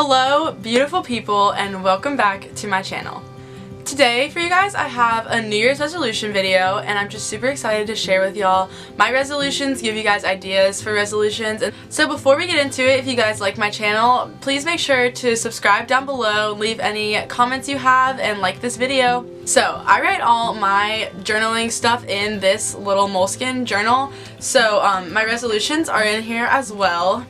Hello beautiful people and welcome back to my channel. Today for you guys I have a New Year's resolution video and I'm just super excited to share with y'all my resolutions, give you guys ideas for resolutions. And so before we get into it, if you guys like my channel, please make sure to subscribe down below, leave any comments you have, and like this video. So I write all my journaling stuff in this little moleskin journal, so my resolutions are in here as well.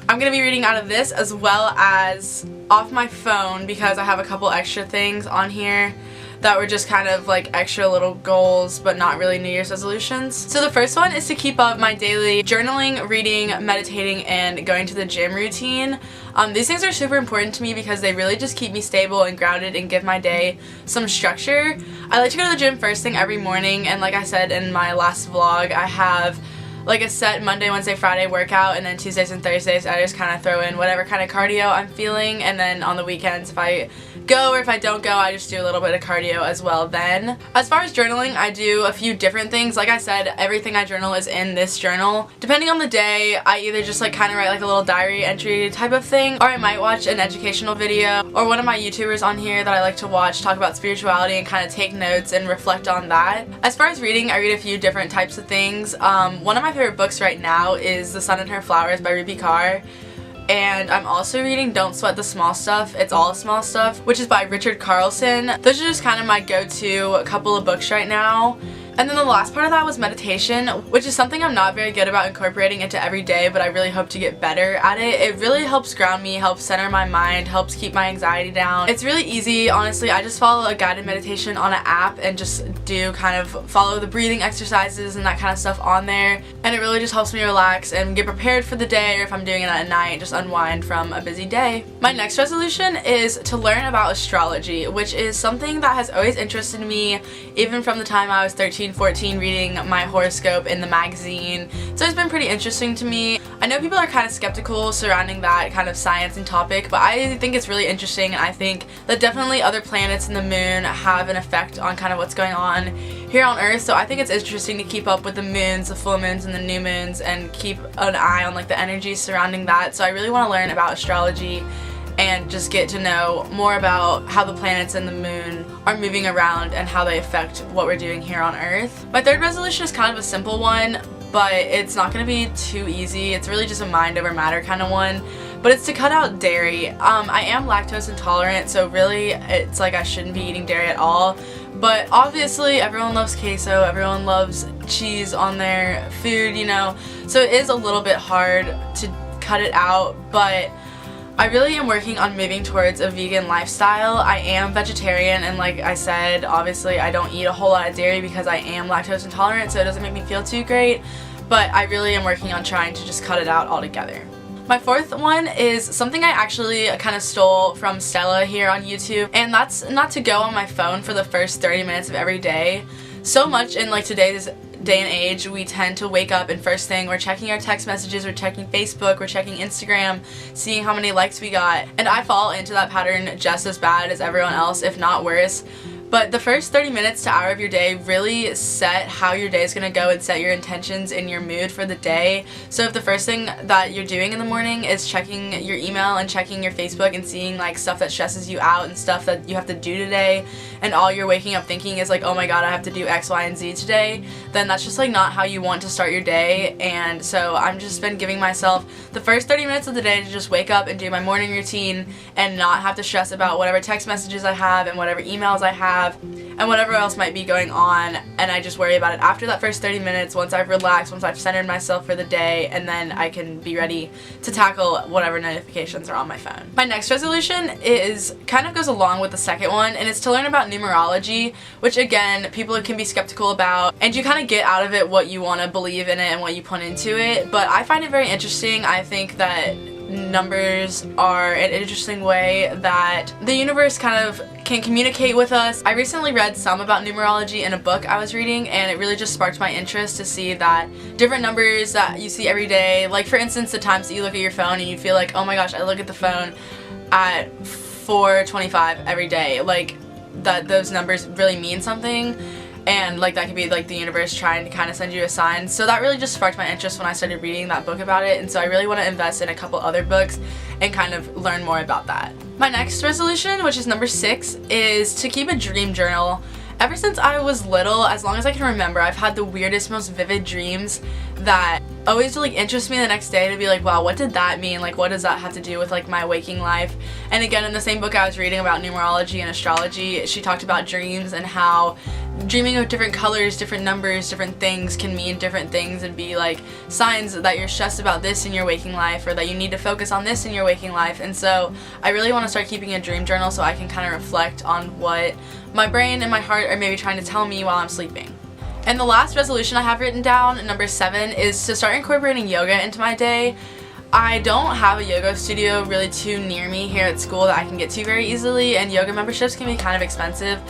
I'm going to be reading out of this as well as off my phone because I have a couple extra things on here that were just kind of like extra little goals but not really New Year's resolutions. So the first one is to keep up my daily journaling, reading, meditating, and going to the gym routine. These things are super important to me because they really just keep me stable and grounded and give my day some structure. I like to go to the gym first thing every morning, and like I said in my last vlog, I have like a set Monday, Wednesday, Friday workout, and then Tuesdays and Thursdays I just kind of throw in whatever kind of cardio I'm feeling, and then on the weekends if I go or if I don't go I just do a little bit of cardio as well then. As far as journaling, I do a few different things. Like I said, everything I journal is in this journal. Depending on the day, I either just like kind of write like a little diary entry type of thing, or I might watch an educational video, or one of my YouTubers on here that I like to watch talk about spirituality and kind of take notes and reflect on that. As far as reading, I read a few different types of things. One of my favorite books right now is The Sun and Her Flowers by Ruby Carr. And I'm also reading Don't Sweat the Small Stuff, It's All Small Stuff, which is by Richard Carlson. Those are just kind of my go-to couple of books right now. And then the last part of that was meditation, which is something I'm not very good about incorporating into every day, but I really hope to get better at it. It really helps ground me, helps center my mind, helps keep my anxiety down. It's really easy, honestly. I just follow a guided meditation on an app and just do kind of follow the breathing exercises and that kind of stuff on there. And it really just helps me relax and get prepared for the day, or if I'm doing it at night, just unwind from a busy day. My next resolution is to learn about astrology, which is something that has always interested me, even from the time I was 13, 14, reading my horoscope in the magazine. So it's been pretty interesting to me. I know people are kind of skeptical surrounding that kind of science and topic, but I think it's really interesting, and I think that definitely other planets and the moon have an effect on kind of what's going on here on Earth. So I think it's interesting to keep up with the moons, the full moons, and the new moons, and keep an eye on like the energies surrounding that. So I really want to learn about astrology and just get to know more about how the planets and the moon are moving around and how they affect what we're doing here on Earth. My third resolution is kind of a simple one, but it's not going to be too easy. It's really just a mind over matter kind of one, but it's to cut out dairy. I am lactose intolerant, so really it's like I shouldn't be eating dairy at all. But obviously everyone loves queso, everyone loves cheese on their food, you know, so it is a little bit hard to cut it out, but I really am working on moving towards a vegan lifestyle. I am vegetarian, and like I said, obviously I don't eat a whole lot of dairy because I am lactose intolerant, so it doesn't make me feel too great, but I really am working on trying to just cut it out altogether. My fourth one is something I actually kind of stole from Stella here on YouTube, and that's not to go on my phone for the first 30 minutes of every day. So much in like today's day and age, we tend to wake up and first thing we're checking our text messages, we're checking Facebook, we're checking Instagram, seeing how many likes we got, and I fall into that pattern just as bad as everyone else, if not worse. But the first 30 minutes to hour of your day really set how your day is going to go and set your intentions and your mood for the day. So if the first thing that you're doing in the morning is checking your email and checking your Facebook and seeing like stuff that stresses you out and stuff that you have to do today, and all you're waking up thinking is like, oh my god, I have to do X, Y, and Z today, then that's just like not how you want to start your day. And so I'm just been giving myself the first 30 minutes of the day to just wake up and do my morning routine and not have to stress about whatever text messages I have and whatever emails I have and whatever else might be going on, and I just worry about it after that first 30 minutes, once I've relaxed, once I've centered myself for the day, and then I can be ready to tackle whatever notifications are on my phone. My next resolution is kind of goes along with the second one, and it's to learn about numerology, which again, people can be skeptical about, and you kind of get out of it what you want to believe in it and what you put into it, but I find it very interesting. I think that numbers are an interesting way that the universe kind of can communicate with us. I recently read some about numerology in a book I was reading, and it really just sparked my interest to see that different numbers that you see every day, like for instance the times that you look at your phone and you feel like, oh my gosh, I look at the phone at 4:25 every day, like that those numbers really mean something. and like that could be like the universe trying to kind of send you a sign. So that really just sparked my interest when I started reading that book about it, and so I really want to invest in a couple other books and kind of learn more about that. My next resolution, which is number 6, is to keep a dream journal. Ever since I was little, as long as I can remember, I've had the weirdest, most vivid dreams that always like interest me the next day to be like, wow, what did that mean? Like, what does that have to do with like my waking life? And again, in the same book I was reading about numerology and astrology, she talked about dreams and how dreaming of different colors, different numbers, different things can mean different things and be like signs that you're stressed about this in your waking life, or that you need to focus on this in your waking life. And so I really want to start keeping a dream journal so I can kind of reflect on what my brain and my heart are maybe trying to tell me while I'm sleeping. And the last resolution I have written down, number 7, is to start incorporating yoga into my day. I don't have a yoga studio really too near me here at school that I can get to very easily, and yoga memberships can be kind of expensive,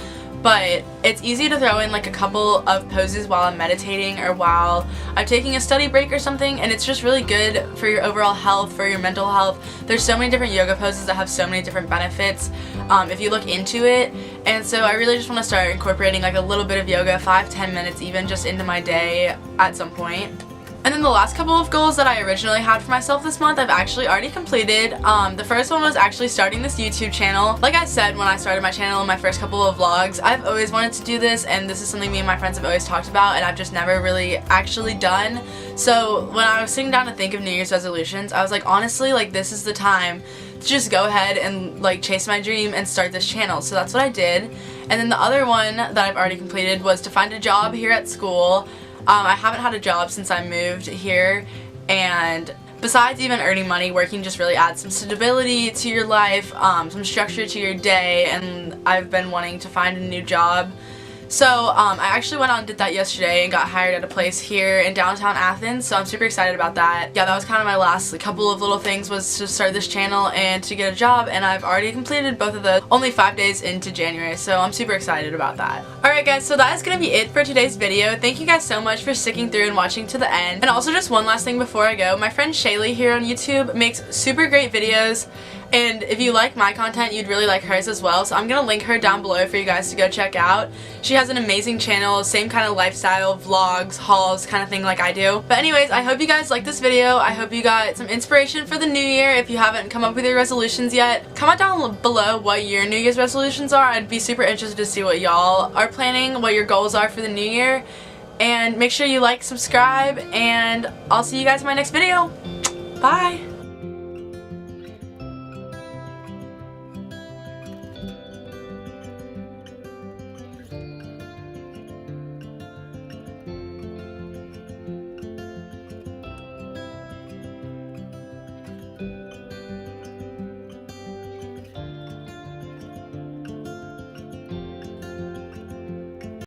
but it's easy to throw in like a couple of poses while I'm meditating or while I'm taking a study break or something, and it's just really good for your overall health, for your mental health. There's so many different yoga poses that have so many different benefits if you look into it, and so I really just want to start incorporating like a little bit of yoga, 5-10 minutes even, just into my day at some point. And then the last couple of goals that I originally had for myself this month, I've actually already completed. The first one was actually starting this YouTube channel. Like I said when I started my channel in my first couple of vlogs, I've always wanted to do this, and this is something me and my friends have always talked about, and I've just never really actually done. So when I was sitting down to think of New Year's resolutions, I was like, honestly, like this is the time to just go ahead and like chase my dream and start this channel. So that's what I did. And then the other one that I've already completed was to find a job here at school. I haven't had a job since I moved here, and besides even earning money, working just really adds some stability to your life, some structure to your day, and I've been wanting to find a new job. So I actually went out and did that yesterday and got hired at a place here in downtown Athens, so I'm super excited about that. Yeah, that was kind of my last couple of little things, was to start this channel and to get a job, and I've already completed both of those only 5 days into January, so I'm super excited about that. Alright guys, so that is going to be it for today's video. Thank you guys so much for sticking through and watching to the end. And also just one last thing before I go, my friend Shaylee here on YouTube makes super great videos, and if you like my content, you'd really like hers as well, so I'm going to link her down below for you guys to go check out. She has an amazing channel, same kind of lifestyle, vlogs, hauls, kind of thing like I do. But anyways, I hope you guys liked this video. I hope you got some inspiration for the new year. If you haven't come up with your resolutions yet, comment down below what your New Year's resolutions are. I'd be super interested to see what y'all are planning, what your goals are for the new year. And make sure you like, subscribe, and I'll see you guys in my next video. Bye!